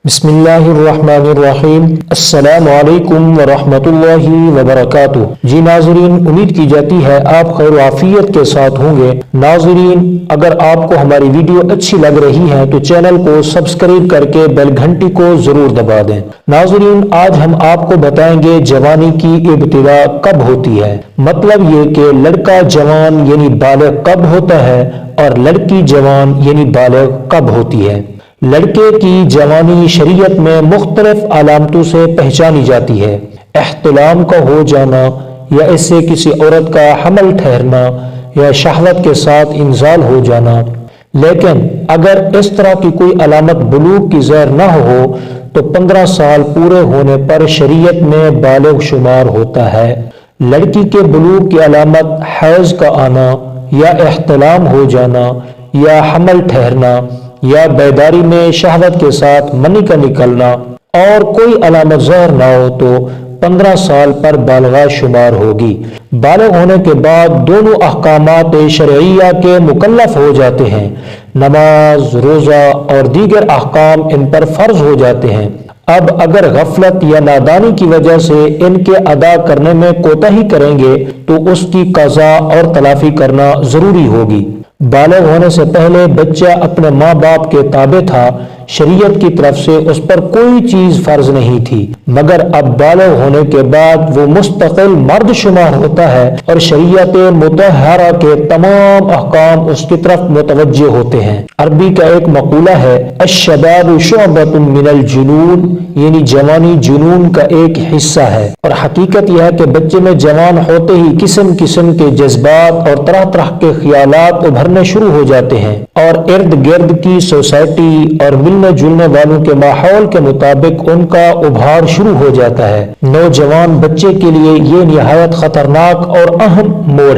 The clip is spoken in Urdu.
بسم اللہ الرحمن الرحیم۔ السلام علیکم ورحمۃ اللہ وبرکاتہ۔ جی ناظرین، امید کی جاتی ہے آپ خیر و عافیت کے ساتھ ہوں گے۔ ناظرین، اگر آپ کو ہماری ویڈیو اچھی لگ رہی ہے تو چینل کو سبسکرائب کر کے بیل گھنٹی کو ضرور دبا دیں۔ ناظرین، آج ہم آپ کو بتائیں گے جوانی کی ابتدا کب ہوتی ہے، مطلب یہ کہ لڑکا جوان یعنی بالغ کب ہوتا ہے اور لڑکی جوان یعنی بالغ کب ہوتی ہے۔ لڑکے کی جوانی شریعت میں مختلف علامتوں سے پہچانی جاتی ہے۔ احتلام کا ہو جانا یا اس سے کسی عورت کا حمل ٹھہرنا یا شہوت کے ساتھ انزال ہو جانا۔ لیکن اگر اس طرح کی کوئی علامت بلوغ کی زیر نہ ہو تو 15 سال پورے ہونے پر شریعت میں بالغ شمار ہوتا ہے۔ لڑکی کے بلوغ کی علامت حیض کا آنا یا احتلام ہو جانا یا حمل ٹھہرنا یا بیداری میں شہوت کے ساتھ منی کا نکلنا اور کوئی علامت ظاہر نہ ہو تو 15 سال پر بالغہ شمار ہوگی۔ بالغ ہونے کے بعد دونوں احکامات شرعیہ کے مکلف ہو جاتے ہیں۔ نماز، روزہ اور دیگر احکام ان پر فرض ہو جاتے ہیں۔ اب اگر غفلت یا نادانی کی وجہ سے ان کے ادا کرنے میں کوتاہی کریں گے تو اس کی قضا اور تلافی کرنا ضروری ہوگی۔ بالغ ہونے سے پہلے بچہ اپنے ماں باپ کے تابع تھا، شریعت کی طرف سے اس پر کوئی چیز فرض نہیں تھی، مگر اب بالغ ہونے کے بعد وہ مستقل مرد شمار ہوتا ہے اور شریعت مطہرہ کے تمام احکام اس کی طرف متوجہ ہوتے ہیں۔ عربی کا ایک مقولہ ہے، الشباب شعبۃ من الجنون، یعنی جوانی جنون کا ایک حصہ ہے، اور حقیقت یہ ہے کہ بچے میں جوان ہوتے ہی قسم قسم کے جذبات اور طرح طرح کے خیالات ابھرنے شروع ہو جاتے ہیں، اور ارد گرد کی سوسائٹی اور ملنے جلنے والوں کے ماحول کے مطابق ان کا ابھار شروع ہو جاتا ہے۔ نوجوان بچے کے لیے یہ نہایت خطرناک اور اہم موڑ ہے۔